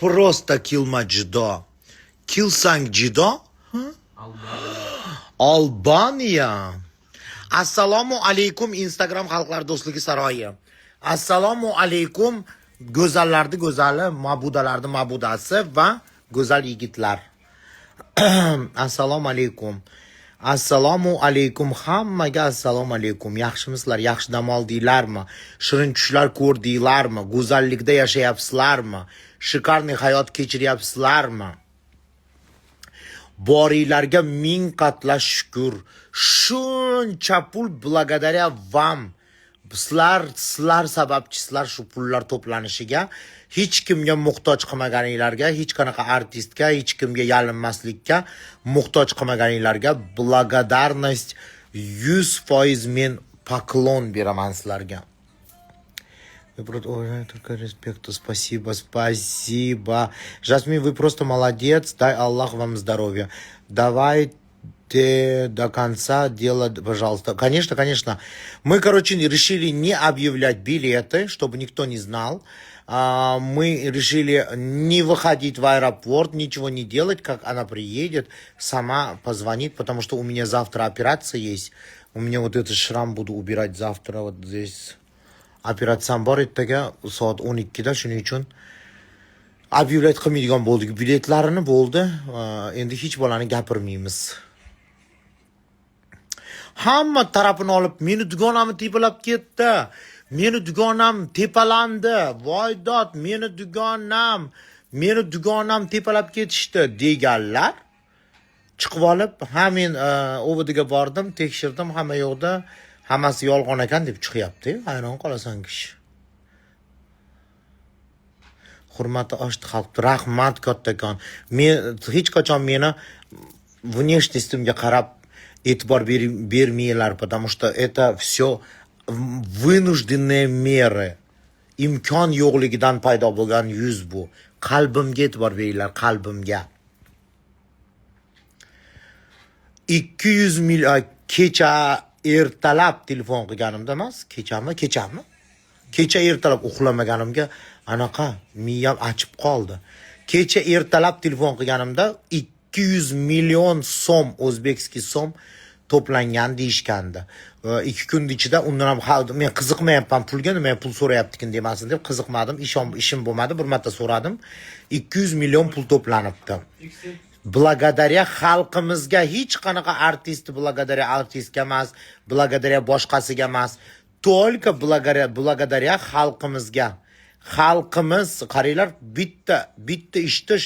Просто kilma jido. Kilsang jido? Albaniya. Assalomu alaykum Instagram xalqlar do'stligi saroyi. Assalomu alaykum go'zallarni go'zali, mabudalarni mabudasi va go'zal yigitlar. Assalomu alaykum. Assalomu alaykum hammaga assalomu alaykum. Yaxshimisizlar? Yaxshi dam oldinglarmi? Shirin tushlar ko'rdinglarmi? Go'zallikda yashayapsizlarmi? Shikarniy hayot kechiryapsizlarmi? Boringlarga ming qatla shukr. Shuncha pul благодаря вам. Sizlar sababchi, sizlar shu pullar to'planishiga, hech kimga muhtoj qilmaganinglarga, hech qanaqa artistga, hech kimga yalinmaslikka muhtoj qilmaganinglarga благодарность 100% men poklon beraman sizlarga. Ой, только респекту, спасибо. Жасмин, вы просто молодец, дай Аллах вам здоровья. Давайте до конца делать, пожалуйста. Конечно. Мы, решили не объявлять билеты, чтобы никто не знал. Мы решили не выходить в аэропорт, ничего не делать, как она приедет, сама позвонит, потому что у меня завтра операция есть. У меня вот этот шрам буду убирать завтра вот здесь. Operatsiyam bor ertaga soat 12da, shuning uchun ob'yavlat qilmaydigan bo'ldik. Biletlarini bo'ldi. Endi hech bolani gapirmaymiz. Hamma tarafini olib, meni dugonamni tepalab ketdi. Meni dugonam tepalandi. Voydod, meni dugonam tepalab ketishdi deganlar. Chiqib olib, men ovdiga bordim, tekshirdim, hamma yo'qda. Hammasi yolg'on ekan deb chiqyapti. Hayron qolasan kishi. Hurmati oshdi xalq. Rahmat kattakon. Men hech qachon meni внешностьimga qarab e'tibor bermaylar, потому что это все вынужденные меры. Imkon yo'qligidan paydo bo'lgan yuz bu. Qalbimga e'tibor beringlar, qalbimga. 200 million kecha ertalab telefon qilganimda emas, kechami? Kecha ertalab uxlamaganimga anaqa miyam achib qoldi. Kecha ertalab telefon qilganimda 200 million so'm, o'zbekskiy so'm to'plangan deyishgandi. 2 kun ichida undan ham men qiziqmayapman pulga, nima pul so'rayaptikin demasin deb qiziqmadim, ishim bo'lmadi, bir marta so'radim. 200 million pul to'planibdi. Благодаря xalqimizga, hech qanaqa artist благодаря artistga emas, благодаря boshqasiga emas, только благодаря xalqimizga. Xalqimiz, qaranglar, bitta ishni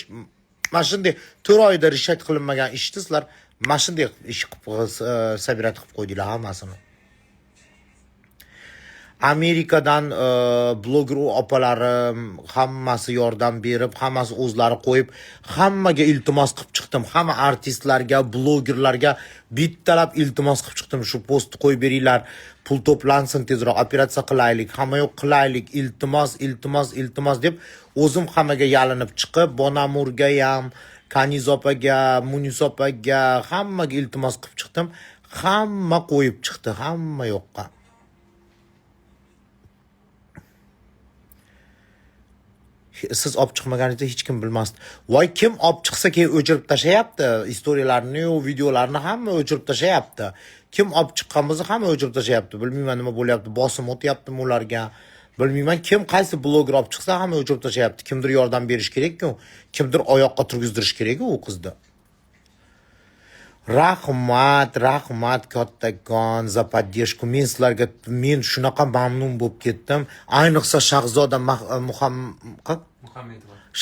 mana shunday 4 oyda rishat qilinmagan ishni sizlar mana shunday ish qilib sabirat qilib qo'ydinglar hammasini. Amerikadan bloger opalarim hammasi yordam berib, hammasi o'zlari qo'yib, hammaga iltimos qilib chiqdim. Hamma artistlarga, blogerlarga bittalab iltimos qilib chiqdim. Shu postni qo'yib beringlar, pul to'plansin, tezroq operatsiya qilaylik, hamma yo'q qilaylik, iltimos deb o'zim hammaga yalinib chiqib, Bonamurga ham, Kaniz opaga, Munis opaga hammaga iltimos qilib chiqdim. Hamma qo'yib chiqdi, hamma yo'qqa. Siz olib chiqmaganingizda hech kim bilmasdi. Voy, kim olib chiqsa keyin o'chirib tashlayapti. Istoriyalarni, videolarni hamma o'chirib tashlayapti. Kim olib chiqqan bo'lsa hamma o'chirib tashlayapti. Bilmayman nima bo'lyapti. Bosim o'tyaptimi ularga. Bilmayman, kim qaysi bloger olib chiqsa hamma o'chirib tashlayapti. Kimdir yordam berish kerak-ku. Kimdir oyoqqa turgizdirish kerak-ku u qizni. Rahmat kattakon za поддержку. Men sizlarga shunaqa mamnun bo'lib ketdim. Ayniqsa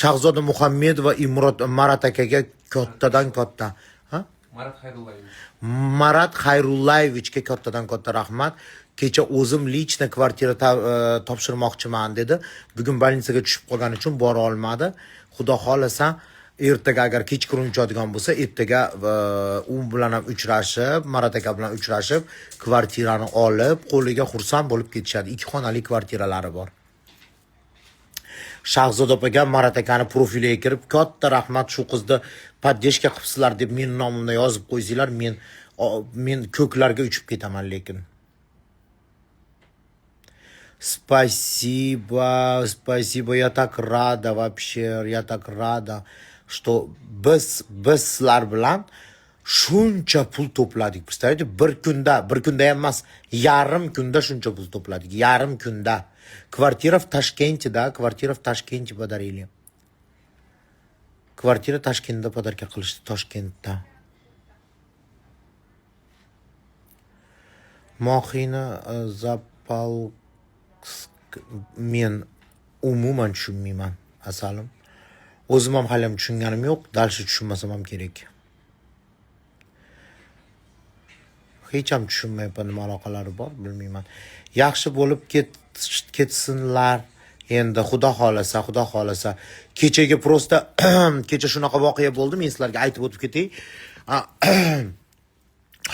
Shahzoda Muhammedova Marat akaga kattadan katta. Marat Xayrullayevga kattadan katta rahmat. Kecha o'zim lichna kvartira topshirmoqchiman dedi. Bugun больницаga tushib qolgani uchun bora olmadi. Xudo xolasa ertaga agar kechqurun uchadigan bo'lsa, ertaga u bilan ham uchrashib, Marat aka bilan uchrashib, kvartirani olib, qo'liga xursand bo'lib ketishadi. 2 xonali kvartiralari bor. Shahzoda opaga Marat akani profiliga kirib, katta rahmat, shu qizni поддержка qilibsizlar deb men nomimni yozib qo'ysanglar, men ko'klarga uchib ketaman lekin. Спасибо, спасибо, я так rada вообще, я так rada, что biz sizlar bilan shuncha pul to'pladik. Представляете, bir kunda emas, yarim kunda shuncha pul to'pladik. Yarim kunda. Kvartira в Tashkentda, kvartira в Tashkentda подарили. Kvartira Toshkentda podarka qilishdi, Toshkentda. Mohini zapal men umuman tushunmayman, asalim. O'zim ham hali tushunganim yo'q, dalshi tushunmasam ham kerak. Hech ham tushunmayapman, nima aloqalari bor, bilmayman. Yaxshi bo'lib ketsinlar. Endi xudo xolasa. Kechaga prosta kecha shunaqa voqea bo'ldi, men sizlarga aytib o'tib ketay.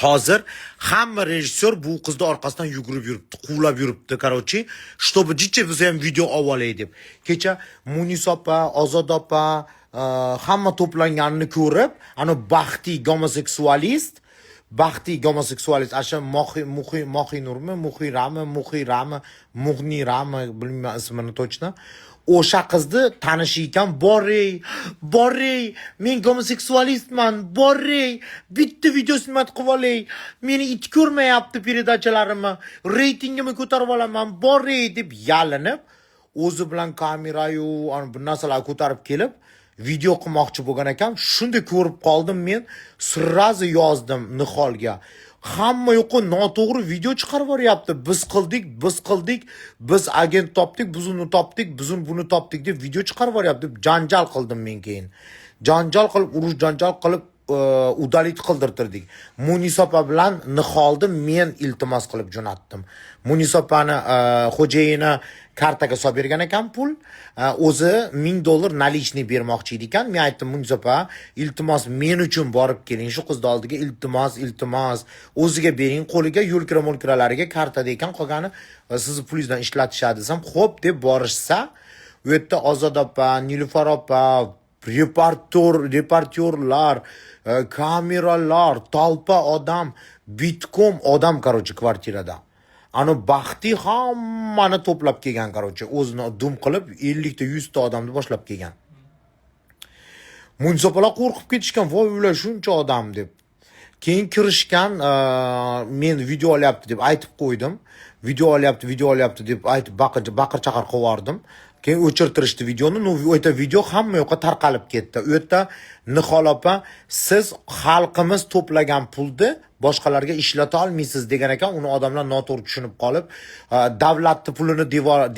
Hozir hamma rejissyor bu qizni orqasidan yugurib yuribdi, quvlab yuribdi, короче, чтобы jicha biz ham video olay deb. Kecha Munis opa, Ozod opa hamma to'planganini ko'rib, ana baxti gomoseksualist, asha Muhnirami, bilmayman ismini точно. O'sha qizni tanishi ekan, borey, men gomoseksualistman, borey, bitta videosini qilib olay, meni it ko'rmayapti peredachalarimni, reytingimni ko'tarib olaman, borey deb yalinib, o'zi bilan kamerayu bu narsalarni ko'tarib kelib, video qilmoqchi bo'lgan ekan. Shunda ko'rib qoldim men, sirrazi yozdim Niholga. Hamma yo'qo noto'g'ri video chiqarib boryapti. Biz qildik, biz agent topdik, biz uni topdik, biz buni topdik deb video chiqarib boryapti. Janjal qildim men keyin. Janjal qilib udalit qildirtirdik. Munis opa bilan Niholni men iltimos qilib jo'natdim. Munis opani xo'jayini kartaga solib bergan ekan pul. O'zi $1000 nalishni bermoqchi edi ekan. Men aytdim, Munis opa, iltimos men uchun borib keling, shu qizni oldiga iltimos, o'ziga bering, qo'liga yo'lkira-mo'lkiralariga kartada ekan, qolgani sizni pulingizdan ishlatishadi desam, xo'p deb borishsa, u yerda Ozod opa, Nilufar opa, reportyorlar, kameralar, talpa odam, bitkom odam, короче, kvartirada. Ana baxti hammani to'plab kelgan, короче, o'zini dum qilib 50 ta 100 ta odamni boshlab kelgan. Munsopalar qo'rqib ketishgan, voy ular shuncha odam deb. Keyin kirishgan, men video olyapti deb aytib qo'ydim. Video olyapti deb aytib baqir chaqir qilib Keyin o'chirtirishdi videoni. U yerda video hamma yoqqa tarqalib ketdi. U yerda Nihol opa, siz xalqimiz to'plagan pulni boshqalarga ishlata olmaysiz degan ekan. Uni odamlar noto'g'ri tushunib qolib, davlatning pulini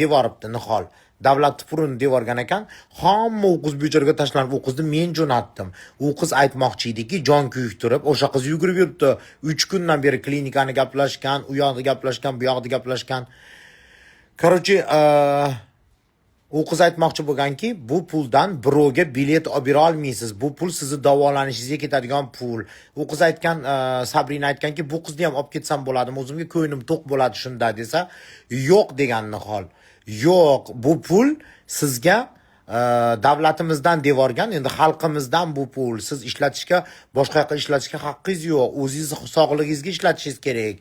devoribdi Nihol. Davlat pulini devorgan ekan. Hamma u qiz bechoraga tashlanib, u qizni men jo'natdim. U qiz aytmoqchi ediki, jon kuyiktirib, o'sha qiz yugurib yuribdi. 3 kundan beri klinikani gaplashgan, u yoqda gaplashgan, bu yoqda gaplashgan. Короче, u qiz aytmoqchi bo'lganki, bu puldan birovga bilet olib bera olmaysiz. Bu pul sizni davolanishingizga ketadigan pul. U qiz aytgan, Sabrina aytganki, bu qizni ham olib ketsam bo'ladimi? O'zimga ko'nglim to'q bo'ladi shunda desa, yo'q degan Nihol. Yo'q, bu pul sizga davlatimizdan devorgan, endi xalqimizdan bu pul. Siz ishlatishga, boshqa yoqqa ishlatishga haqqingiz yo'q. O'zingiz sog'lig'ingizga ishlatishingiz kerak.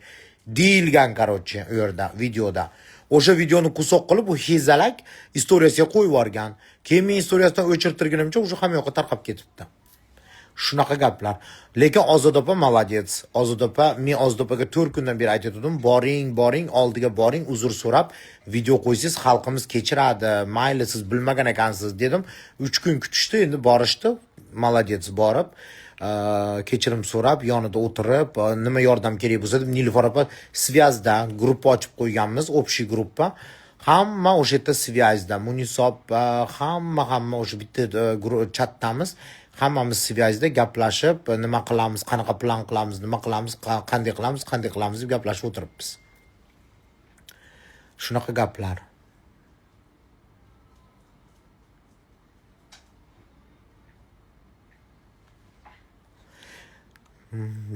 Deyilgan, короче, u yerda, videoda. O'sha videoni kusoq qilib, u hezalak istoriyasiga qo'yib yuborgan. Keyin men istoriyasidan o'chirtirganimcha o'sha hamma yoqqa tarqab ketibdi. Shunaqa gaplar. Lekin Ozod opa молодец. Ozod opa, men Ozod opaga 4 kundan beri aytdim, boring, oldiga boring, uzr so'rab, video qo'ysiz, xalqimiz kechiradi. Mayli, siz bilmagan ekansiz dedim. 3 kun kutishdi, endi borishdi. Молодец, borib kechirim so'rab, yonida o'tirib, nima yordam kerak bo'lsa deb Nilufar opa связda gruppa ochib qo'yganmiz, общий gruppa. Hamma o'sha yerda связda, Munisop, hamma o'sha bitta chatdamiz. Hammamiz связda gaplashib, nima qilamiz, qanaqa plan qilamiz, nima qilamiz, qanday qilamiz deb gaplashib o'tiribmiz. Shunaqa gaplar.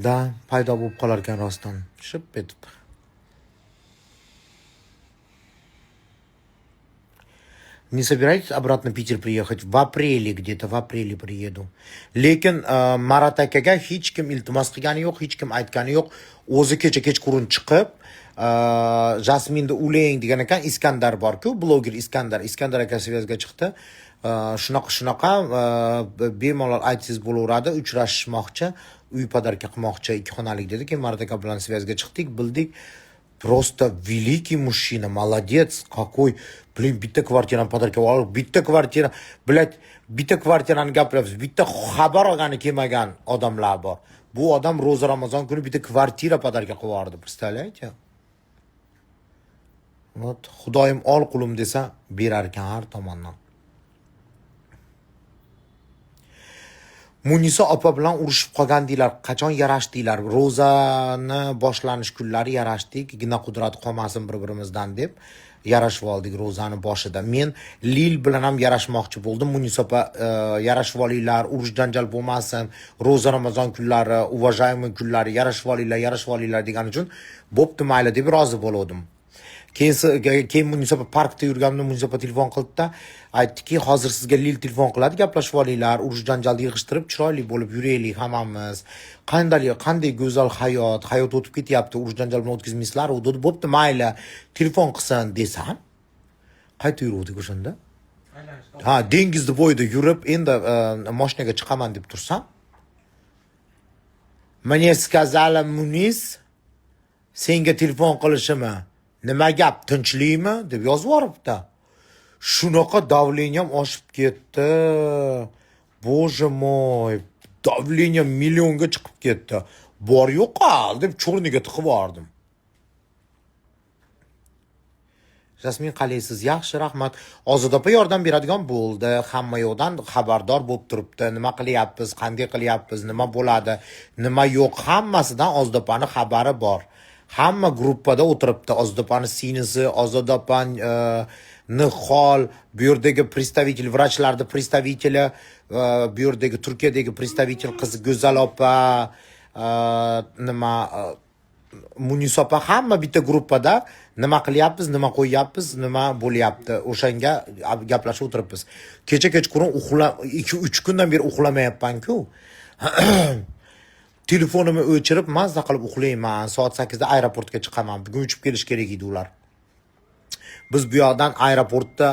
Да, paydo bo'lib qolar ekan rostdan. Ship etib. Не собираетесь обратно в Питер приехать? В апреле где-то, в апреле приеду. Lekin Marat akaga hech kim iltimos qilgani yo'q, hech kim aytgani yo'q. O'zi kech qurun chiqib, Jasminni ulang degan ekan, Iskandar bor-ku, bloger Iskandar aka svязga chiqdi. Shunaqa bemalol aytsangiz bo'laveradi, uchrashishmoqchi, uy podarka qilmoqchi, 2 xonalik dedi. Keyin Mart aka bilan svязga chiqdik, bildik. Просто великий мужчина, молодец, какой, блин, bitta kvartirani podarka olib, bitta kvartira, блядь, bitta kvartirani gapiryapsiz, bitta xabar olgani kelmagan odamlar bor. Bu odam ro'za Ramazon kuni bitta kvartira podarka qilib yubordi, представляете? Вот, Xudoyim ol qulim desa, berar ekan har tomondan. Munisa opa bilan urushib qolgandinglar, qachon yarashdinglar? Ro'zani boshlanish kunlari yarashdik, gina qudrat qolmasin bir-birimizdan deb yarashib oldik ro'zani boshida. Men Lil bilan ham yarashmoqchi bo'ldim. Munisa opa yarashib olinglar, urush janjal bo'lmasin, ro'za Ramazon kunlari, уважаемый kunlari yarashib olinglar degan uchun bo'pti mayli deb rozi bo'ldim. Keyin Munisa opa parkda yurganimda Munisa opa telefon qildi-da, aytdiki, hozir sizga Lil telefon qiladi, gaplashib olinglar, urush janjalni yig'ishtirib, chiroyli bo'lib yuraylik hammamiz. Qanday go'zal hayot o'tib ketyapti, urush janjal bilan o'tkazmaysizlar, u dedi, bo'pti mayli, telefon qilsin desam, qayta yuruvdik o'shanda. Ha, dengizni bo'yida yurib, endi mashinaga chiqaman deb tursam, мне сказала Muniz, senga telefon qilishimi? Nima gap, tinchlikmi deb yozib yoribdi. Shunaqa davleniyam oshib ketdi. Bоже mой, davleniya millionga chiqib ketdi. Bor yo'qol deb cho'rniga tiqib yordim. Jasmin, qalaysiz? Yaxshi, rahmat. Ozoda opa yordam beradigan bo'ldi. Hamma yo'qdan xabardor bo'lib turibdi. Nima qilyapmiz, qanday qilyapmiz, nima bo'ladi, nima yo'q, hammasidan Ozoda opaning xabari bor. Hamma gruppada o'tiribdi. Ozoda opani sinisi, Ozoda opani Nihol, bu yerdagi представитель, vrachlarning представители, bu yerdagi Turkiyadagi представитель qizi Go'zal opa, nima Munisa opa, hamma bitta gruppada nima qilyapmiz, nima qo'yyapmiz, nima bo'lyapti, o'shanga gaplashib o'tiribmiz. Kecha kechqurun 2-3 kundan beri uxlamayapman-ku. Telefonimni o'chirib, mazza qilib uxlayman. Soat 8da aeroportga chiqaman. Bugun uchib kelish kerak edi ular. Biz bu yoqdan aeroportda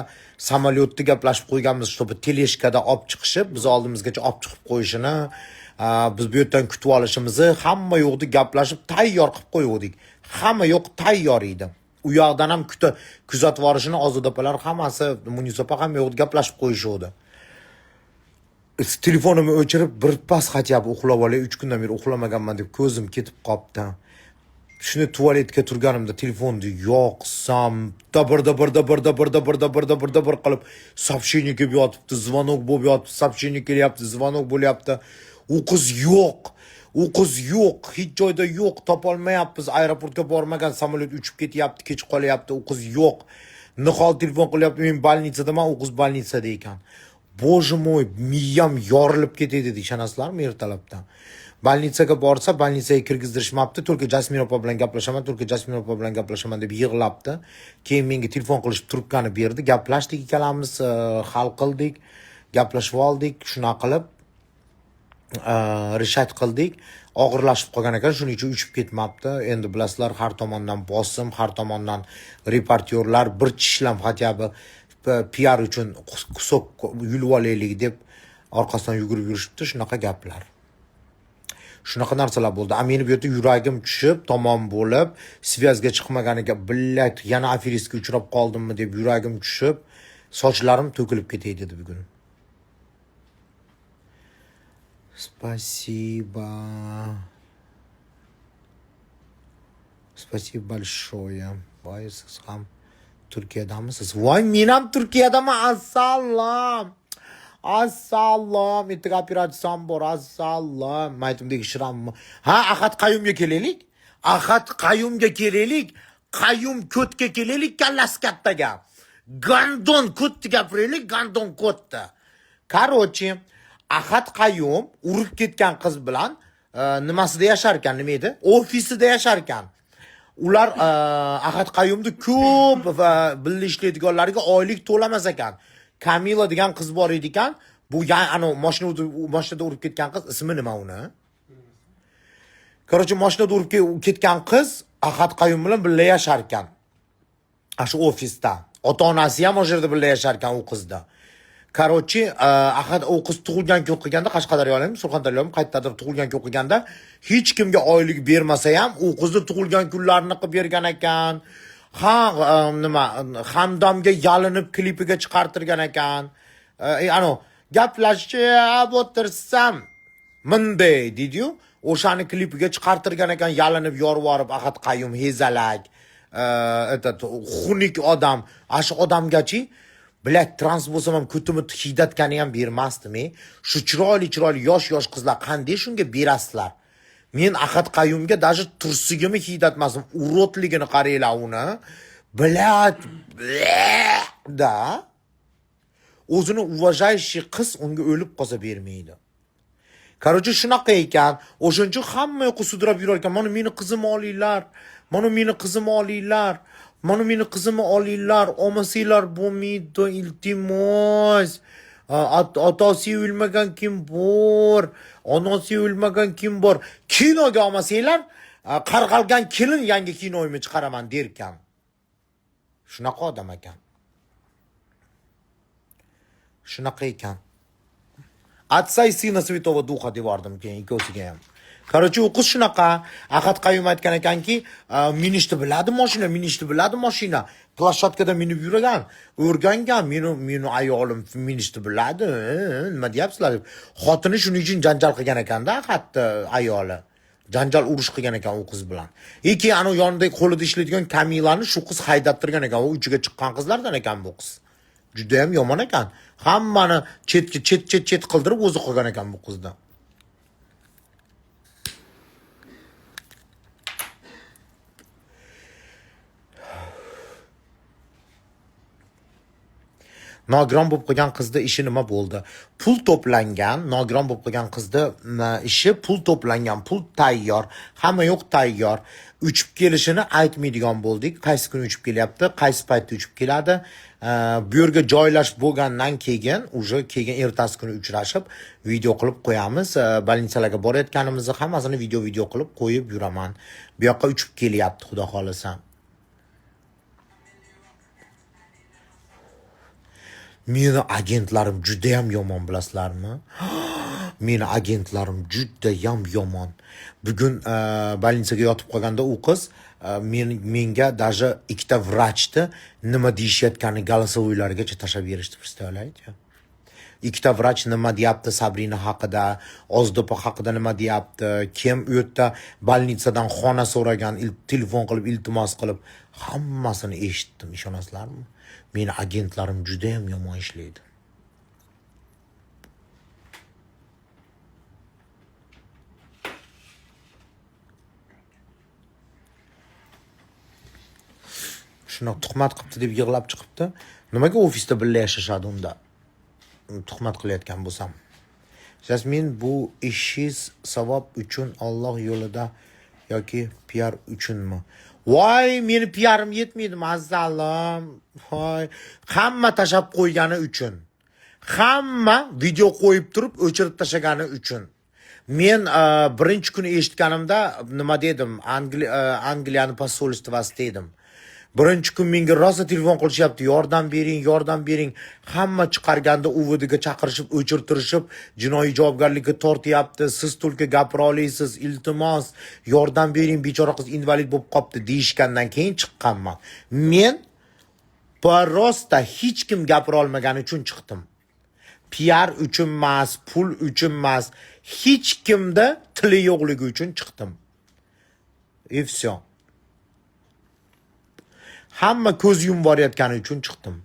samolyotda gaplashib qo'yganmiz, чтобы teleshkada olib chiqishib, biz oldimizgacha olib chiqib qo'yishini, biz bu yerdan kutib olishimizni, hamma yo'qni gaplashib tayyor qilib qo'ydik. Hamma yo'q tayyor edi. U yoqdan ham kuzatib olishini Ozoda opalar hammasi, Munisa opa ham yo'qni gaplashib qo'yishdi. Telefonimni o'chirib, bir pas xatyab uxlab olay, 3 kundan beri uxlamaganman deb ko'zim ketib qopti. Shuni tualetga turganimda telefonni yoqsam, dabir qilib сообщение kelib yotibdi, звонок bo'lib yotibdi, сообщение kelyapti, звонок bo'lyapti. U qiz yo'q. Hech joyda yo'q, topolmayapmiz. Aeroportga bormagan, samolyot uchib ketyapti, kech qolyapti, u qiz yo'q. Nihol telefon qilyapti, men bolnitsadaman, u qiz bolnitsada ekan. Bоже mой, miyam yorilib ketadi, ishonasizlarmi ertalabdan. Bolnitsaga borsa, bolnitsaga kirgizdirishmabdi. Turkiya Jasmin opa bilan gaplashaman deb yig'labdi. Keyin menga telefon qilishib trubkani berdi. Gaplashdik ikkalamiz, hal qildik, gaplashib oldik, shuna qilib rishat qildik. Og'irlashib qolgan ekan, shuning uchun uchib ketmabdi. Endi bilasizlar, har tomondan bosim, har tomondan reportyorlar bir tishlam xatyabi PR uchun qusok yulib olaylik deb orqasidan yugurib yurishibdi. Shunaqa gaplar. Shunaqa narsalar bo'ldi. Meni bu yerda yuragim tushib, tamom bo'lib, svязga chiqmaganiga billat yana aferistga uchrab qoldimmi deb yuragim tushib, sochlarim to'kilib ketay dedi bugun. Спасибо. Спасибо большое. Voy, siz ham Turkiyadamisiz? Voy, men ham Turkiyadaman. Assalom. Ertaga operatsiyam bor. Assalom. Maytimdagi shirammi? Ha, Ahad Qayumga kelaylik. Qayum ko'tga kelaylik, kallasi kattaga. Gandon ko'tni gapiraylik, gandon ko'tni. Короче, Ahad Qayum urib ketgan qiz bilan nimasida yashar ekan, nima edi? Ofisida yashar ekan. Ular Ahad Qayumni ko'p va birga ishlaydiganlarga oylik to'lamas ekan. Kamila degan qiz bor edi ekan. Bu mashinada urib ketgan qiz, ismi nima uni? Короче, mashinada urib ketgan qiz Ahad Qayum bilan birga yashar ekan. Shu ofisda. Ota-onasi ham o'sha yerda birga yashar ekan u qizda. Короче, Ahad u qiz tug'ilgan kun qilganda Qashqadaryomi, Surxondaryomi qayerdadir tug'ilgan kun qilganda hech kimga oylik bermasa ham u qizni tug'ilgan kunlarini qilib bergan ekan. Ha, nima, Hamdamga yalinib klipiga chiqartirgan ekan. Ano, gaplashib o'tirsam minday deydi-yu, o'shani klipiga chiqartirgan ekan, yalinib yorvorib Ahad Qayum hezalak. Xunuk odam, shu odamgachi Bilak trans bo'lsam ham ko'timni hiydatgani ham bermasdim. Shu chiroyli yosh qizlar qanday shunga berasizlar? Men Ahad Qayumga даже tursigimni hiydatmasdim. Urotligini qaranglar uni. Bilak da o'zini uvajayshi qiz unga o'lib qolsa bermaydi. Короче, shunaqa ekan, o'shancha hamma yoqqa sudrab yurar ekan. Mana meni qizimni olinglar. Mana meni qizimni olinglar. Mana meni qizimni olinglar, olmasanglar bo'lmaydi, iltimos. Otasi o'lmagan kim bor? Onasi o'lmagan kim bor? Kinoga olmasanglar, qarg'algan kelin yangi kinoyimni chiqaraman derkan. Shunaqa odam ekan. Shunaqa ekan. Отца и сына Святого Духа devordim keyin ikkosiga ham. Короче, u qiz shunaqa, Ahad Qayum aytgan ekanki, minishni biladi mashina, plashatkada minib yurgan, o'rgangan, meni ayolim minishni biladi, nima deyapsizlar deb. Xotini shuning uchun janjal qilgan ekanda, hatto ayoli. Janjal urush qilgan ekan u qiz bilan. Keyin ana yonida qo'lida ishlaydigan Kamilani shu qiz haydattirgan ekan, u uchiga chiqqan qizlardan ekan bu qiz. Juda ham yomon ekan. Hammani chet qildirib o'zi qilgan ekan bu qizda. Nogiron bo'lib qolgan qizda ishi nima bo'ldi? Pul to'plangan, nogiron bo'lib qolgan qizda ishi pul to'plangan, pul tayyor, hamma yo'q tayyor. Uchib kelishini aytmaydigan bo'ldik. Qaysi kuni uchib kelyapti, qaysi paytda uchib keladi. Bu yerga joylashib bo'lgandan keyin, keyin ertasi kuni uchrashib, video qilib qo'yamiz. Больницаlarga borayotganimizni hammasini video qilib qo'yib yuraman. Bu yoqqa uchib kelyapti, xudo xolasa. Meni agentlarim juda ham yomon, bilasizlarmi? Meni agentlarim juda ham yomon. Bugun больницаga yotib qolganda u qiz menga даже ikkita vrachni nima deyishayotganini голосовойlargacha tashlab berishdi, представляете? Ikkita vrach nima deyapti Sabrina haqida, Ozdopa haqida nima deyapti, kim u yerda больницаdan xona so'ragan, telefon qilib iltimos qilib, hammasini eshitdim, ishonasizlarmi? Meni agentlarim juda ham yomon ishlaydi. Shuna tuhmat qilibdi deb yig'lab chiqibdi. Nimaga ofisda birga yashashadi unda? Tuhmat qilayotgan bo'lsam. Jasmin, bu ishingiz savob uchun Alloh yo'lida yoki PR uchunmi? Voy, meni PR'im yetmaydi, mazzalim. Voy, hamma tashab qo'ygani uchun. Hamma video qo'yib turib o'chirib tashagani uchun. Men birinchi kuni eshitganimda nima dedim? Angliyani posolstvasi dedim. Birinchi kun menga rosa telefon qilishyapti, yordam bering. Hamma chiqarganda UVDga chaqirishib, o'chirtirishib, jinoiy javobgarlikka tortyapti. Siz tulki gapira olasiz, iltimos, yordam bering, bechora qiz invalid bo'lib qopti deyishgandan keyin chiqqanman. Men prosta hech kim gapira olmagani uchun chiqdim. PR uchun emas, pul uchun emas, hech kimda tili yo'qligi uchun chiqdim. И все. Hamma ko'z yumib borayotgani uchun chiqdim.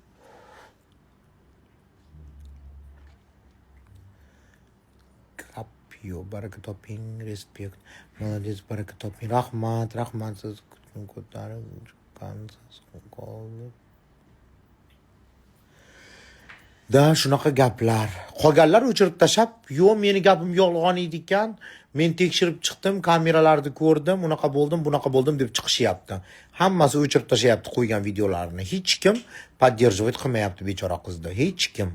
Kapio, baraka toping, respekt. Молодец, baraka toping. Rahmat, siz ko'tarib chiqqansiz. Da, shunaqa gaplar. Qolganlar o'chirib tashab, "Yo'q, meni gapim yolg'on edi ekan. Men tekshirib chiqdim, kameralarni ko'rdim, unaqa bo'ldim, bunaqa bo'ldim" deb chiqishyapti. Hammasi o'chirib tashayapti qo'ygan videolarini. Hech kim поддерживать qilmayapti bechora qizni. Hech kim.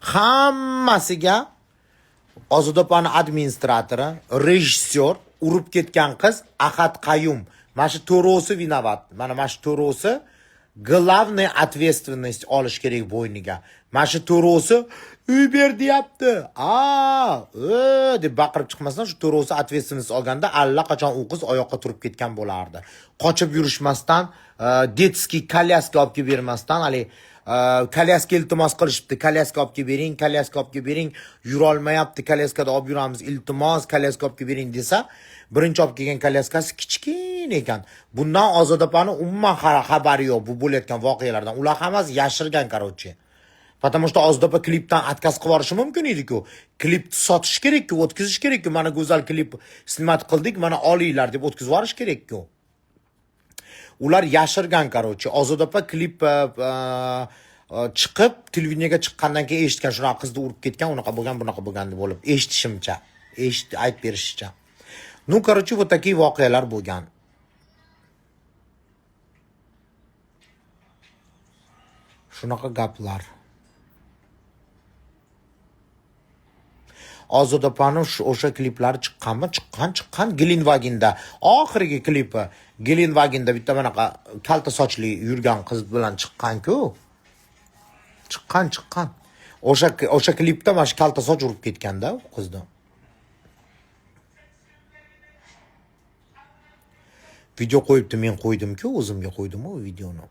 Hammasiga Ozodopani administratori, rejissyor, urib ketgan qiz Ahad Qayum. Mana shu to'rosi vinovat. Mana shu to'rosi главный ответственность olish kerak bo'yniga. Mana shu to'rosi uy ber deyapti. Deb baqirib chiqmasdan shu to'rosi ответственность olganda allaqachon u qiz oyoqqa turib ketgan bo'lardi. Qochib yurishmasdan, detskiy kolyaska olib kelib bermasdan, hali kolyaska iltimos qilishibdi. Kolyaska olib kelib bering, kolyaska olib kelib bering, yura olmayapti, kolyaskada olib yuramiz, iltimos, kolyaska olib kelib bering desa, birinchi olib kelgan kolyaskasi kichkina ekan. Bundan Ozodopani umuman xabari yo'q bu bo'layotgan voqealardan. Ular hammasi yashirgan, короче. Потому что Ozodopа klipdan отказ qilib yuborishi mumkin edi-ku. Klipni sotish kerak-ku, o'tkazish kerak-ku. Mana go'zal klip snimat qildik, mana olinglar deb o'tkazib yuborish kerak-ku. Ular yashirgan, короче. Ozodopa klip chiqib, televideniyaga chiqqandan keyin eshitgan, shunaqa qizni urib ketgan, unaqa bo'lgan, bunaqa bo'lgan deb bo'lib, eshitishimcha, aytib berishicha. Ну, короче, вот такие voqealar bo'lgan. Shunaqa gaplar. Ozodopani o'sha kliplari chiqqanmi? Chiqqan Gelenvagenda. Oxirgi klipi Gelenvagenda bitta manaqa kalta sochli yurgan qiz bilan chiqqan-ku. Chiqqan. O'sha klipda mana shu kalta soch urib ketganda u qizni. Video qo'yibdi, men qo'ydim-ku, o'zimga qo'ydim u videoni.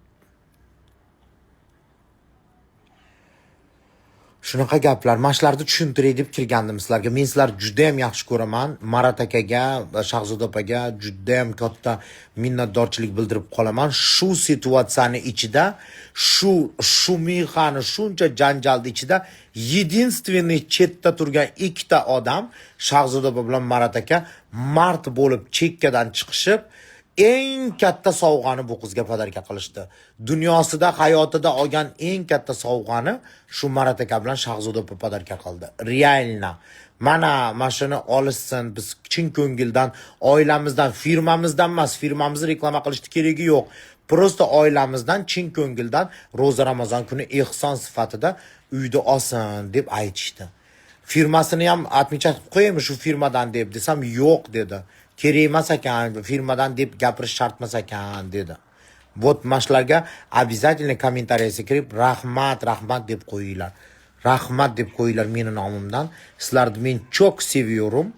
Shunaqa gaplar, mashlarni tushuntiray deb kirgandim sizlarga. Men sizlar juda ham yaxshi ko'raman. Marat akaga, Shahzoda opaga juda ham katta minnatdorchilik bildirib qolaman. Shu situatsiyani ichida, shu shumixani, shuncha janjalning ichida единственный chetda turgan ikkita odam, Shahzoda opa bilan Marat aka mard bo'lib chekkadan chiqishib, eng katta sovg'ani bu qizga podarka qilishdi. Dunyosida, hayotida olgan eng katta sovg'ani shu Marat aka bilan Shahzoda opa podarka qildi. Realna. Mana shuni olishsin, biz chin ko'ngildan, oilamizdan, firmamizdan emas, firmamizni reklama qilishni keragi yo'q. Prosta oilamizdan chin ko'ngildan Ro'za Ramazon kuni ehson sifatida uyda olsin deb aytishdi. Firmasini ham atmicha qo'yaymi shu firmadan deb desam, yo'q dedi. Kerak emas ekan, firmadan deb gapirish shart emas ekan dedi. Вот mashlarga обязательно kommentariyasiga kirib rahmat deb qo'yinglar. Rahmat deb qo'yinglar meni nomimdan. Sizlarni men çok seviyorum.